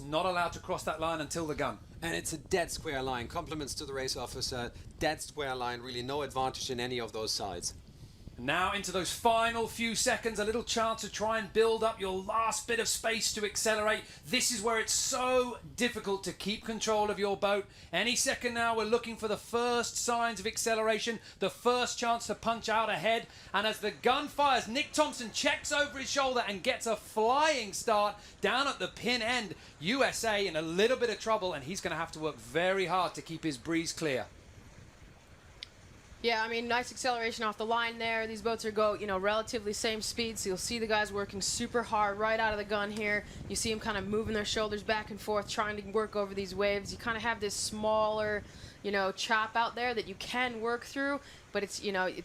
not allowed to cross that line until the gun. And it's a dead square line. Compliments to the race officer. Dead square line, really no advantage in any of those sides. Now into those final few seconds, a little chance to try and build up your last bit of space to accelerate. This is where it's so difficult to keep control of your boat. Any second now, we're looking for the first signs of acceleration, the first chance to punch out ahead. And as the gun fires, Nick Thompson checks over his shoulder and gets a flying start down at the pin end. USA in a little bit of trouble, and he's going to have to work very hard to keep his breeze clear. Yeah, I mean, nice acceleration off the line there. These boats are relatively same speed, so you'll see the guys working super hard right out of the gun here. You see them kind of moving their shoulders back and forth, trying to work over these waves. You kind of have this smaller, chop out there that you can work through, but it's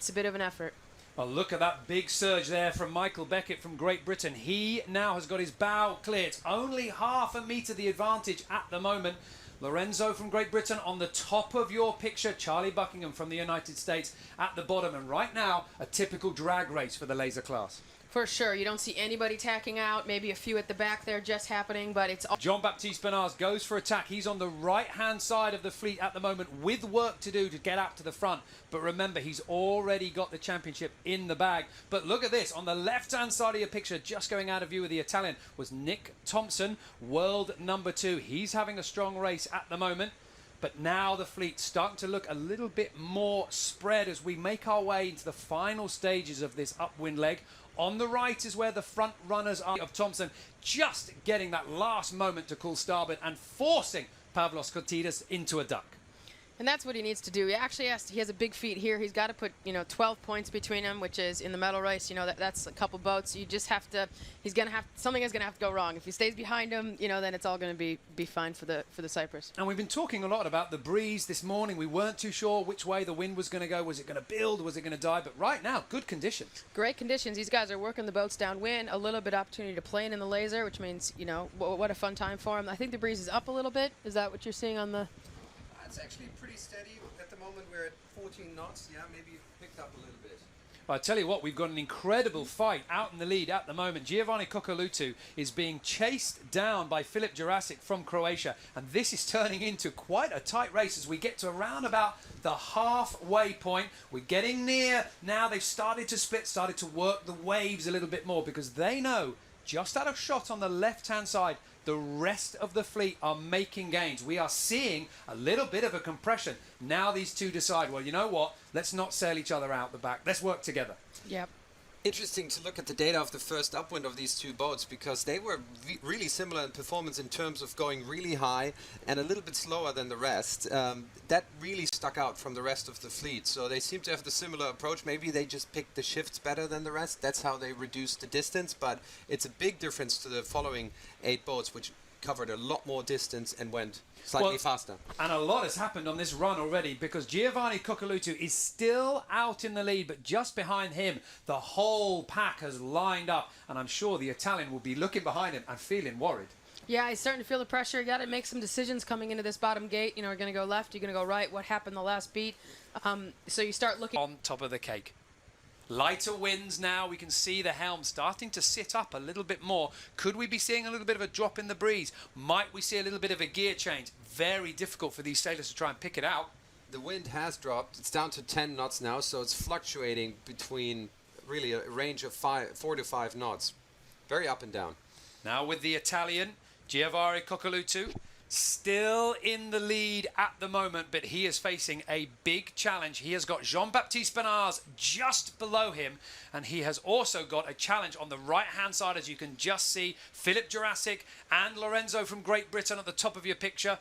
a bit of an effort. Well, look at that big surge there from Michael Beckett from Great Britain. He now has got his bow clear. It's only half a metre the advantage at the moment. Lorenzo from Great Britain on the top of your picture. Charlie Buckingham from the United States at the bottom. And right now, a typical drag race for the laser class. For sure. You don't see anybody tacking out. Maybe a few at the back there just happening, but it's... Jean-Baptiste Bernard goes for attack. He's on the right-hand side of the fleet at the moment with work to do to get out to the front. But remember, he's already got the championship in the bag. But look at this. On the left-hand side of your picture, just going out of view of the Italian, was Nick Thompson, world number 2. He's having a strong race at the moment. But now the fleet's starting to look a little bit more spread as we make our way into the final stages of this upwind leg. On the right is where the front runners are of Thompson, just getting that last moment to call starboard and forcing Pavlos Kotidas into a duck. And that's what he needs to do. He actually he has a big feat here. He's got to put, 12 points between him, which is in the medal race. That's a couple boats. You just have to. Something is going to have to go wrong. If he stays behind him, then it's all going to be fine for the Cyprus. And we've been talking a lot about the breeze this morning. We weren't too sure which way the wind was going to go. Was it going to build? Was it going to die? But right now, good conditions. Great conditions. These guys are working the boats downwind. A little bit of opportunity to plane in the laser, which means what a fun time for him. I think the breeze is up a little bit. Is that what you're seeing on the? It's actually pretty steady at the moment. We're at 14 knots. Yeah, maybe picked up a little bit. I tell you what, we've got an incredible fight out in the lead at the moment. Giovanni Kokolutu is being chased down by Filip Jurassic from Croatia, and this is turning into quite a tight race as we get to around about the halfway point. We're getting near now. They've started to split, started to work the waves a little bit more because they know just out of shot on the left-hand side, the rest of the fleet are making gains. We are seeing a little bit of a compression. Now these two decide, well, you know what? Let's not sail each other out the back. Let's work together. Yep. Interesting to look at the data of the first upwind of these two boats because they were really similar in performance in terms of going really high and a little bit slower than the rest. That really stuck out from the rest of the fleet. So they seem to have the similar approach. Maybe they just picked the shifts better than the rest. That's how they reduced the distance. But it's a big difference to the following 8 boats, which covered a lot more distance and went slightly faster. And a lot has happened on this run already because Giovanni Kokolutu is still out in the lead, but just behind him, the whole pack has lined up. And I'm sure the Italian will be looking behind him and feeling worried. Yeah, he's starting to feel the pressure. You got to make some decisions coming into this bottom gate. You're going to go left, you're going to go right. What happened the last beat? So you start looking on top of the cake. Lighter winds now. We can see the helm starting to sit up a little bit more. Could we be seeing a little bit of a drop in the breeze? Might we see a little bit of a gear change? Very difficult for these sailors to try and pick it out. The wind has dropped. It's down to 10 knots now, so it's fluctuating between really a range of 4 to 5 knots. Very up and down. Now with the Italian, Giovanni Kokolutu, still in the lead at the moment, but he is facing a big challenge. He has got Jean-Baptiste Bernard just below him, and he has also got a challenge on the right-hand side, as you can just see. Filip Jurassic and Lorenzo from Great Britain at the top of your picture.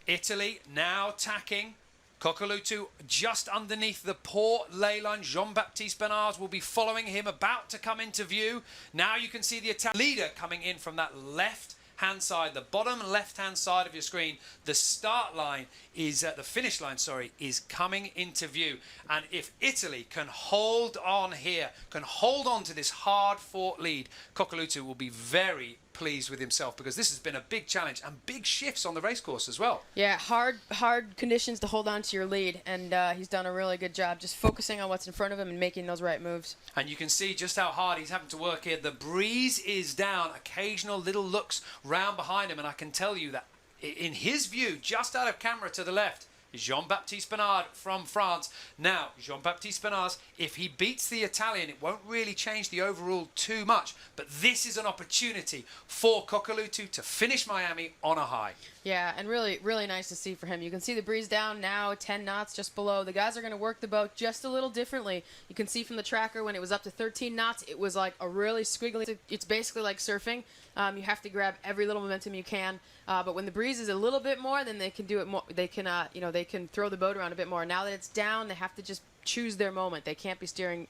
Italy now tacking. Kokolutu just underneath the port ley line. Jean-Baptiste Bernard will be following him, about to come into view. Now you can see the Italian leader coming in from that left-hand side, the bottom left-hand side of your screen. The start line is, the finish line, sorry, is coming into view. And if Italy can hold on here, can hold on to this hard-fought lead, Kokolutu will be very pleased with himself because this has been a big challenge and big shifts on the racecourse as well. Yeah, hard conditions to hold on to your lead, and he's done a really good job just focusing on what's in front of him and making those right moves. And you can see just how hard he's having to work here. The breeze is down, occasional little looks round behind him, and I can tell you that in his view, just out of camera to the left, is Jean-Baptiste Bernard from France. Now, Jean-Baptiste Bernard, if he beats the Italian, it won't really change the overall too much. But this is an opportunity for Coccoluto to finish Miami on a high. Yeah, and really, really nice to see for him. You can see the breeze down now, 10 knots just below. The guys are going to work the boat just a little differently. You can see from the tracker when it was up to 13 knots, it was like a really squiggly. It's basically like surfing. You have to grab every little momentum you can. But when the breeze is a little bit more, then they can do it more. They can, they can throw the boat around a bit more. Now that it's down, they have to just choose their moment. They can't be steering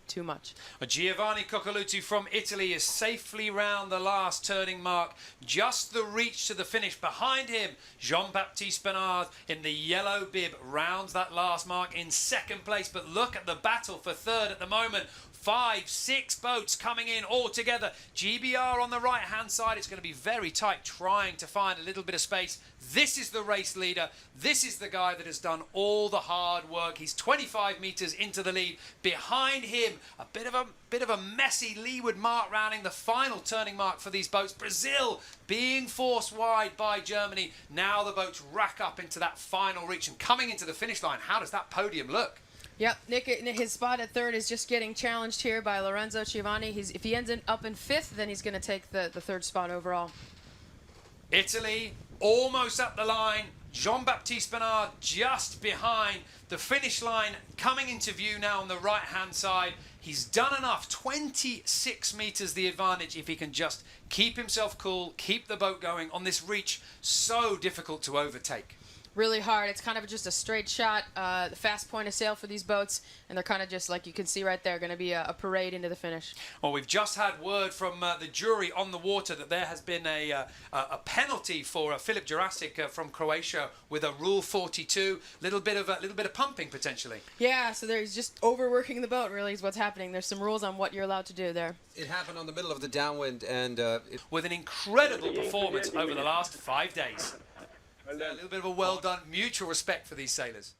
too much. Giovanni Coccoluto from Italy is safely round the last turning mark. Just the reach to the finish. Behind him, Jean-Baptiste Bernard in the yellow bib rounds that last mark in second place. But look at the battle for third at the moment. 5, 6 boats coming in all together. GBR on the right-hand side. It's going to be very tight, trying to find a little bit of space. This is the race leader. This is the guy that has done all the hard work. He's 25 meters into the lead. Behind him, a bit of a messy leeward mark rounding the final turning mark for these boats. Brazil being forced wide by Germany. Now the boats rack up into that final reach and coming into the finish line. How does that podium look? Yep, Nick, his spot at third is just getting challenged here by Lorenzo Giovanni. If he ends up in fifth, then he's going to take the third spot overall. Italy almost up the line. Jean-Baptiste Bernard just behind. The finish line coming into view now on the right-hand side. He's done enough, 26 meters the advantage if he can just keep himself cool, keep the boat going on this reach so difficult to overtake. Really hard. It's kind of just a straight shot, the fast point of sail for these boats, and they're kind of just, like you can see right there, going to be a parade into the finish. Well, we've just had word from the jury on the water that there has been a penalty for Filip Jurassic from Croatia with a Rule 42. Little bit of pumping potentially. Yeah, so he's just overworking the boat. Really, is what's happening. There's some rules on what you're allowed to do there. It happened on the middle of the downwind, and with an incredible performance over the last 5 days. A little bit of a well done mutual respect for these sailors.